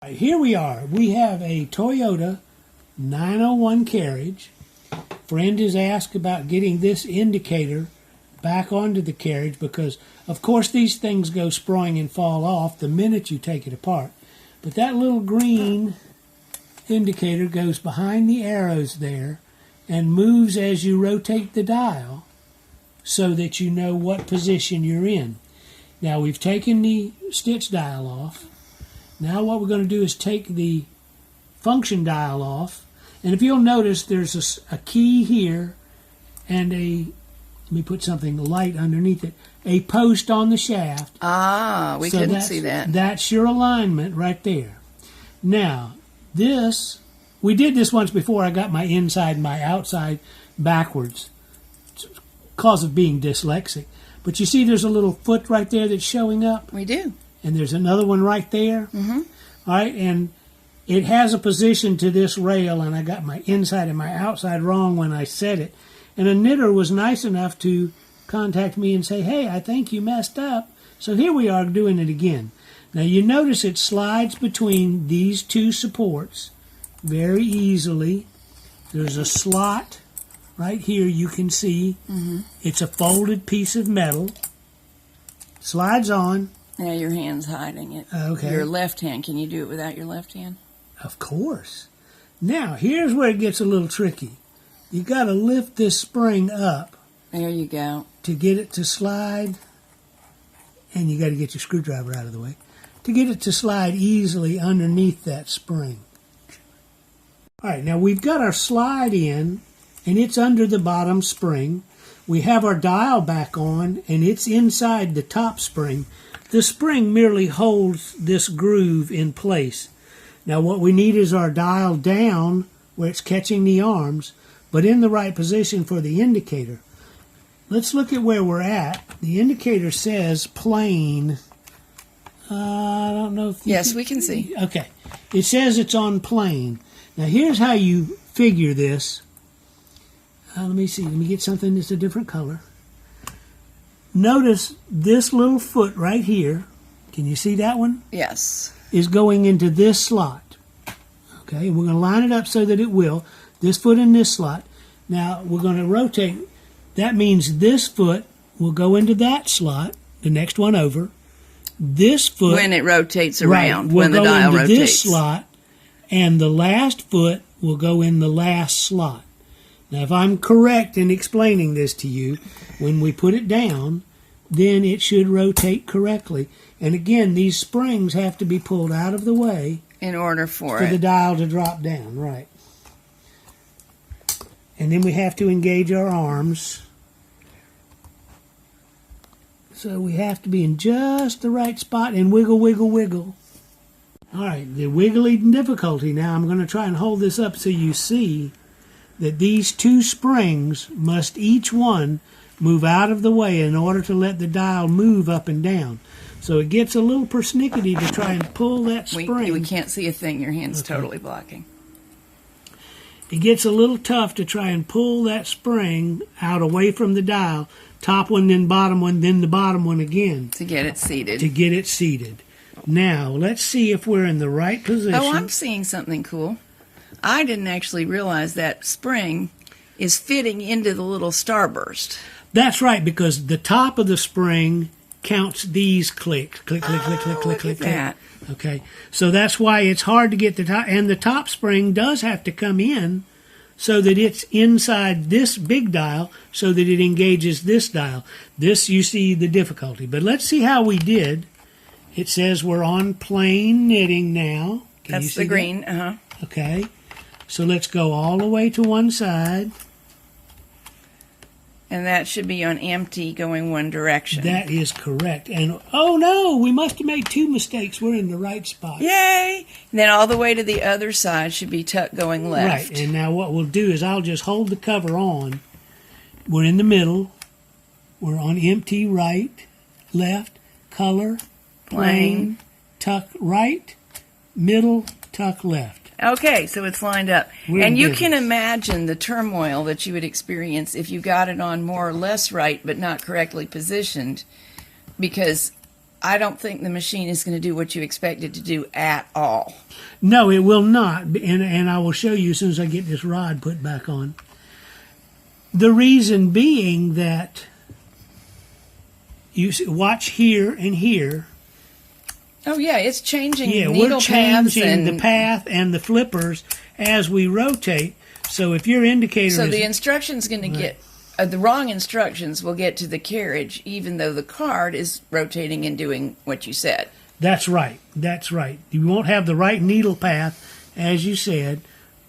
Here we are. We have a Toyota 901 carriage. Friend has asked about getting this indicator back onto the carriage because, of course, these things go sprawling and fall off the minute you take it apart. But that little green indicator goes behind the arrows there and moves as you rotate the dial so that you know what position you're in. Now, we've taken the stitch dial off. Now what we're going to do is take the function dial off. And if you'll notice, there's a key here and let me put something light underneath it, a post on the shaft. Ah, we couldn't see that. That's your alignment right there. Now, we did this once before. I got my inside and my outside backwards because of being dyslexic. But you see there's a little foot right there that's showing up? We do. And there's another one right there. Mm-hmm. All right, and it has a position to this rail, and I got my inside and my outside wrong when I set it. And a knitter was nice enough to contact me and say, hey, I think you messed up. So here we are doing it again. Now you notice it slides between these two supports very easily. There's a slot right here you can see. Mm-hmm. It's a folded piece of metal. Slides on. Now your hand's hiding it. Okay. Your left hand. Can you do it without your left hand? Of course. Now, here's where it gets a little tricky. You got to lift this spring up. There you go. To get it to slide, and you got to get your screwdriver out of the way, to get it to slide easily underneath that spring. All right, now we've got our slide in, and it's under the bottom spring. We have our dial back on, and it's inside the top spring. The spring merely holds this groove in place. Now what we need is our dial down where it's catching the arms, but in the right position for the indicator. Let's look at where we're at. The indicator says plane. I don't know if yes, we can see. Okay. It says it's on plane. Now here's how you figure this. Let me see. Let me get something that's a different color. Notice this little foot right here, can you see that one? Yes. Is going into this slot. Okay, and we're going to line it up so that it will. This foot in this slot. Now, we're going to rotate. That means this foot will go into that slot, the next one over. This foot... When it rotates around, right, when the dial will go into rotates. this slot, and the last foot will go in the last slot. Now, if I'm correct in explaining this to you, when we put it down, then it should rotate correctly. And again, these springs have to be pulled out of the way in order for the dial to drop down, right. And then we have to engage our arms. So we have to be in just the right spot and wiggle, wiggle, wiggle. All right, the wiggly difficulty now, I'm going to try and hold this up so you see that these two springs must each one move out of the way in order to let the dial move up and down. So it gets a little persnickety to try and pull that spring. We can't see a thing. Your hand's totally blocking. It gets a little tough to try and pull that spring out away from the dial, top one, then bottom one, then the bottom one again. To get it seated. To get it seated. Now, let's see if we're in the right position. Oh, I'm seeing something cool. I didn't actually realize that spring is fitting into the little starburst. That's right, because the top of the spring counts these clicks. Click, click, click, click, click, click, click. Okay, so that's why it's hard to get the top. And the top spring does have to come in so that it's inside this big dial so that it engages this dial. This, you see the difficulty. But let's see how we did. It says we're on plain knitting now. That's the green, Okay, so let's go all the way to one side. And that should be on empty going one direction. That is correct. And, oh no, we must have made two mistakes. We're in the right spot. Yay! And then all the way to the other side should be tuck going left. Right, and now what we'll do is I'll just hold the cover on. We're in the middle. We're on empty right, left, color, plain, tuck right, middle, tuck left. Okay, so it's lined up. And you can imagine the turmoil that you would experience if you got it on more or less right but not correctly positioned, because I don't think the machine is going to do what you expect it to do at all. No, it will not, and I will show you as soon as I get this rod put back on. The reason being that you watch here and here. Oh yeah, it's changing Yeah, needle we're changing paths and the path and the flippers as we rotate. So if your indicator so is... the instruction's going to get the wrong instructions will get to the carriage, even though the card is rotating and doing what you said. That's right. That's right. You won't have the right needle path, as you said,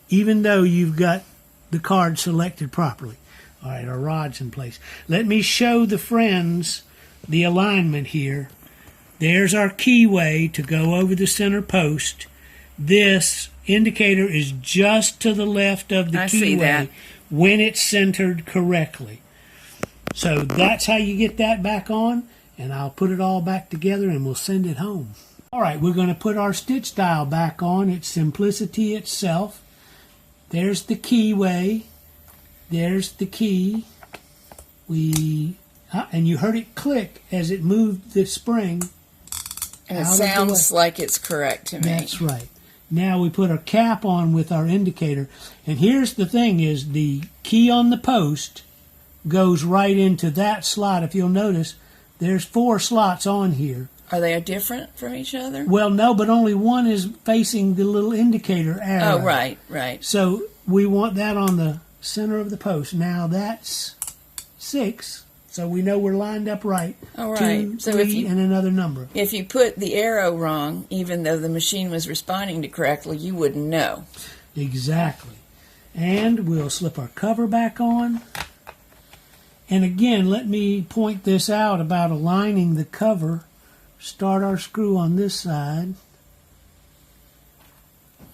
even though you've got the card selected properly. All right, our rod's in place. Let me show the friends the alignment here. There's our keyway to go over the center post. This indicator is just to the left of the I see that. keyway when it's centered correctly. So that's how you get that back on, and I'll put it all back together and we'll send it home. All right, we're going to put our stitch dial back on. It's simplicity itself. There's the keyway. There's the key. And you heard it click as it moved the spring. And it sounds like it's correct to me. That's right. Now we put our cap on with our indicator. And here's the thing is the key on the post goes right into that slot. If you'll notice, there's 4 slots on here. Are they different from each other? Well, no, but only one is facing the little indicator arrow. Oh, right, right. So we want that on the center of the post. Now that's 6. So we know we're lined up right. All right. 2, So 3, if you, and another number. if you put the arrow wrong, even though the machine was responding to correctly, you wouldn't know. Exactly. And we'll slip our cover back on. And again, let me point this out about aligning the cover. Start our screw on this side.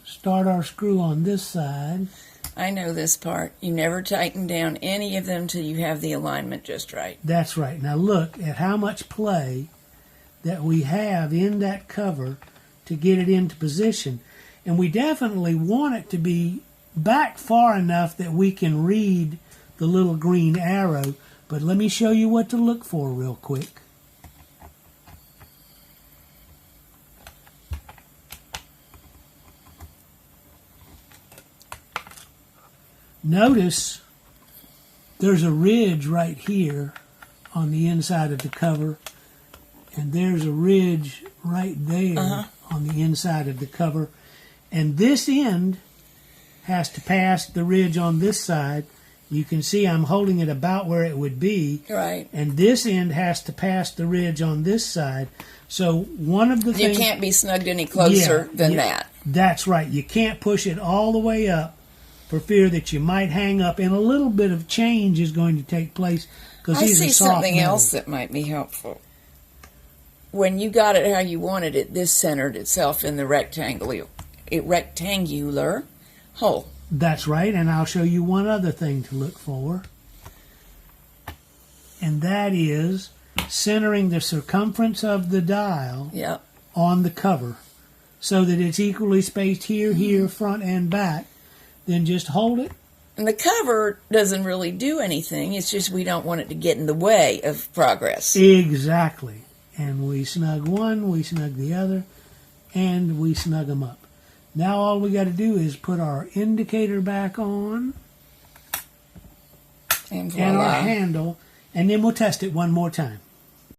Start our screw on this side. I know this part. You never tighten down any of them till you have the alignment just right. That's right. Now look at how much play that we have in that cover to get it into position. And we definitely want it to be back far enough that we can read the little green arrow. But let me show you what to look for real quick. Notice there's a ridge right here on the inside of the cover, and there's a ridge right there on the inside of the cover, and this end has to pass the ridge on this side. You can see I'm holding it about where it would be, Right. and this end has to pass the ridge on this side. So one of the You things... can't be snugged any closer than that. That's right. You can't push it all the way up for fear that you might hang up, and a little bit of change is going to take place because I these see are soft something metal. else that might be helpful. When you got it how you wanted it, this centered itself in the rectangular hole. That's right, and I'll show you one other thing to look for, and that is centering the circumference of the dial Yep. on the cover so that it's equally spaced here, here, front, and back. Then just hold it. And the cover doesn't really do anything. It's just we don't want it to get in the way of progress. Exactly. And we snug one, we snug the other, and we snug them up. Now all we got to do is put our indicator back on And and our voila. handle, and then we'll test it one more time.